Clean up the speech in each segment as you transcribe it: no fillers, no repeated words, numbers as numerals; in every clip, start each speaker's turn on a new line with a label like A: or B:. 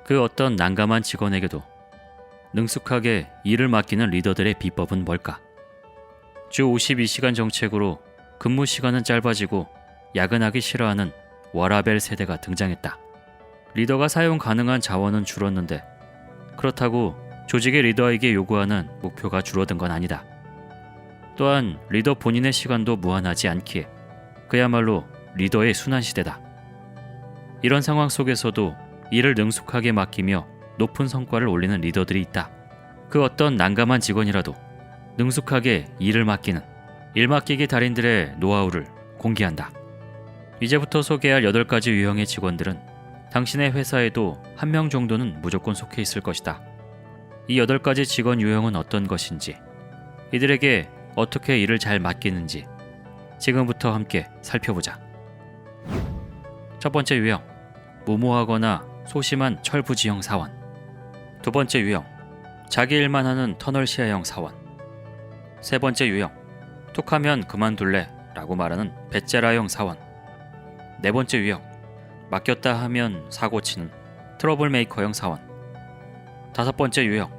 A: 그 어떤 난감한 직원에게도 능숙하게 일을 맡기는 리더들의 비법은 뭘까? 주 52시간 정책으로 근무 시간은 짧아지고 야근하기 싫어하는 워라벨 세대가 등장했다. 리더가 사용 가능한 자원은 줄었는데 그렇다고 조직의 리더에게 요구하는 목표가 줄어든 건 아니다. 또한 리더 본인의 시간도 무한하지 않기에 그야말로 리더의 순환시대다. 이런 상황 속에서도 일을 능숙하게 맡기며 높은 성과를 올리는 리더들이 있다. 그 어떤 난감한 직원이라도 능숙하게 일을 맡기는 일 맡기기 달인들의 노하우를 공개한다. 이제부터 소개할 8가지 유형의 직원들은 당신의 회사에도 한 명 정도는 무조건 속해 있을 것이다. 이 8가지 직원 유형은 어떤 것인지, 이들에게 어떻게 일을 잘 맡기는지 지금부터 함께 살펴보자. 첫 번째 유형, 무모하거나 소심한 철부지형 사원. 두 번째 유형, 자기 일만 하는 터널 시야형 사원. 세 번째 유형, 툭하면 그만둘래 라고 말하는 배째라형 사원. 네 번째 유형, 맡겼다 하면 사고치는 트러블 메이커형 사원. 다섯 번째 유형,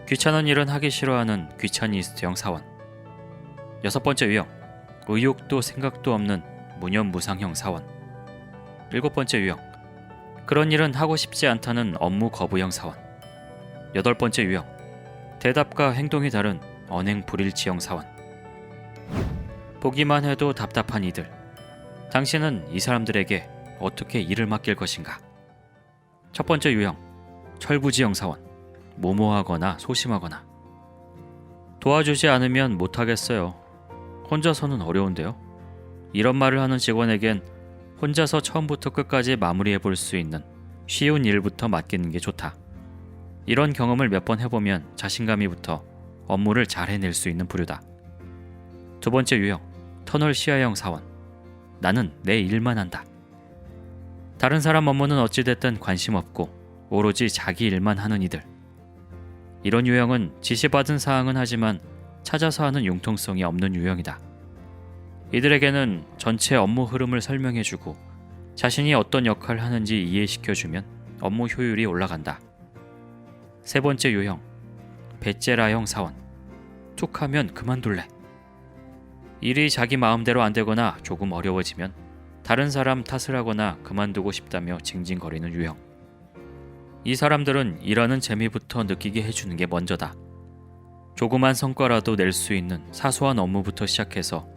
A: 귀찮은 일은 하기 싫어하는 귀차니스트형 사원. 여섯 번째 유형, 의욕도 생각도 없는 무념무상형 사원. 일곱 번째 유형, 그런 일은 하고 싶지 않다는 업무 거부형 사원. 여덟 번째 유형, 대답과 행동이 다른 언행 불일치형 사원. 보기만 해도 답답한 이들, 당신은 이 사람들에게 어떻게 일을 맡길 것인가? 첫 번째 유형, 철부지형 사원. 무모하거나 소심하거나. 도와주지 않으면 못하겠어요. 혼자서는 어려운데요. 이런 말을 하는 직원에겐 혼자서 처음부터 끝까지 마무리해 볼 수 있는 쉬운 일부터 맡기는 게 좋다. 이런 경험을 몇 번 해보면 자신감이 붙어 업무를 잘 해낼 수 있는 부류다. 두 번째 유형, 터널 시야형 사원. 나는 내 일만 한다. 다른 사람 업무는 어찌됐든 관심 없고 오로지 자기 일만 하는 이들. 이런 유형은 지시받은 사항은 하지만 찾아서 하는 융통성이 없는 유형이다. 이들에게는 전체 업무 흐름을 설명해주고 자신이 어떤 역할을 하는지 이해시켜주면 업무 효율이 올라간다. 세 번째 유형, 배째라형 사원. 툭하면 그만둘래. 일이 자기 마음대로 안 되거나 조금 어려워지면 다른 사람 탓을 하거나 그만두고 싶다며 징징거리는 유형. 이 사람들은 일하는 재미부터 느끼게 해주는 게 먼저다. 조그만 성과라도 낼 수 있는 사소한 업무부터 시작해서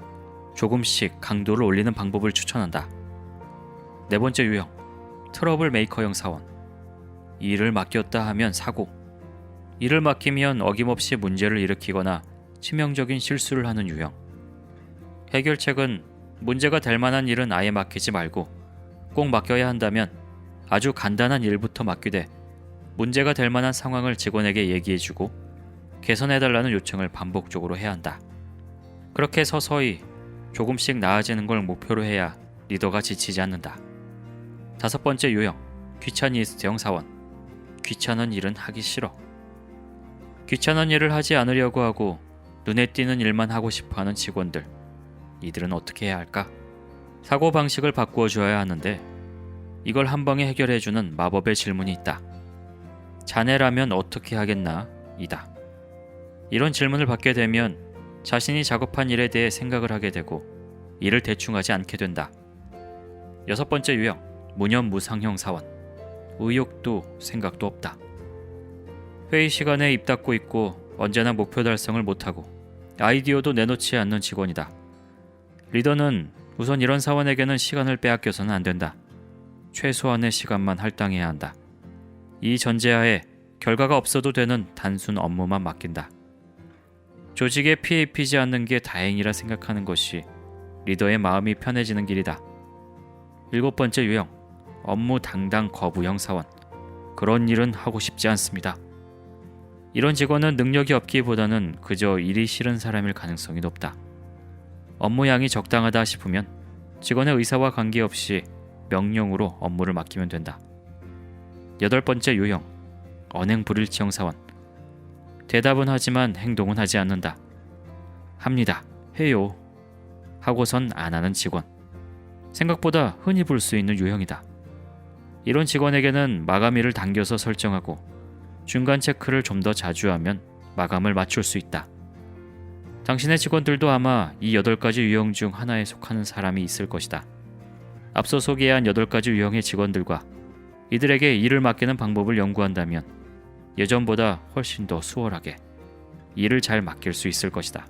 A: 조금씩 강도를 올리는 방법을 추천한다. 네 번째 유형, 트러블 메이커형 사원. 일을 맡겼다 하면 사고. 일을 맡기면 어김없이 문제를 일으키거나 치명적인 실수를 하는 유형. 해결책은 문제가 될 만한 일은 아예 맡기지 말고 꼭 맡겨야 한다면 아주 간단한 일부터 맡기되 문제가 될 만한 상황을 직원에게 얘기해주고 개선해달라는 요청을 반복적으로 해야 한다. 그렇게 서서히 조금씩 나아지는 걸 목표로 해야 리더가 지치지 않는다. 다섯 번째 유형, 귀차니스트형 사원. 귀찮은 일은 하기 싫어. 귀찮은 일을 하지 않으려고 하고 눈에 띄는 일만 하고 싶어하는 직원들. 이들은 어떻게 해야 할까? 사고방식을 바꾸어 주어야 하는데 이걸 한 방에 해결해주는 마법의 질문이 있다. 자네라면 어떻게 하겠나? 이다. 이런 질문을 받게 되면 자신이 작업한 일에 대해 생각을 하게 되고 일을 대충 하지 않게 된다. 여섯 번째 유형, 무념무상형 사원. 의욕도 생각도 없다. 회의 시간에 입 닫고 있고 언제나 목표 달성을 못하고 아이디어도 내놓지 않는 직원이다. 리더는 우선 이런 사원에게는 시간을 빼앗겨서는 안 된다. 최소한의 시간만 할당해야 한다. 이 전제하에 결과가 없어도 되는 단순 업무만 맡긴다. 조직에 피해 입히지 않는 게 다행이라 생각하는 것이 리더의 마음이 편해지는 길이다. 일곱 번째 유형, 업무 당당 거부형 사원. 그런 일은 하고 싶지 않습니다. 이런 직원은 능력이 없기보다는 그저 일이 싫은 사람일 가능성이 높다. 업무량이 적당하다 싶으면 직원의 의사와 관계없이 명령으로 업무를 맡기면 된다. 여덟 번째 유형, 언행 불일치형 사원. 대답은 하지만 행동은 하지 않는다. 합니다. 해요. 하고선 안 하는 직원. 생각보다 흔히 볼 수 있는 유형이다. 이런 직원에게는 마감일을 당겨서 설정하고 중간 체크를 좀 더 자주 하면 마감을 맞출 수 있다. 당신의 직원들도 아마 이 8가지 유형 중 하나에 속하는 사람이 있을 것이다. 앞서 소개한 8가지 유형의 직원들과 이들에게 일을 맡기는 방법을 연구한다면 예전보다 훨씬 더 수월하게 일을 잘 맡길 수 있을 것이다.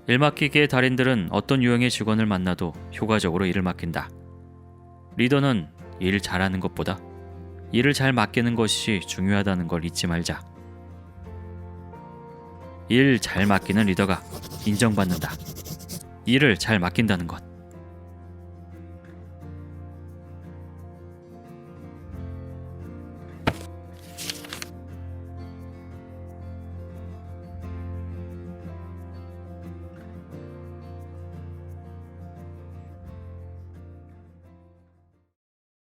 A: 일 맡기기의 달인들은 어떤 유형의 직원을 만나도 효과적으로 일을 맡긴다. 리더는 일 잘하는 것보다 일을 잘 맡기는 것이 중요하다는 걸 잊지 말자. 일 잘 맡기는 리더가 인정받는다. 일을 잘 맡긴다는 것.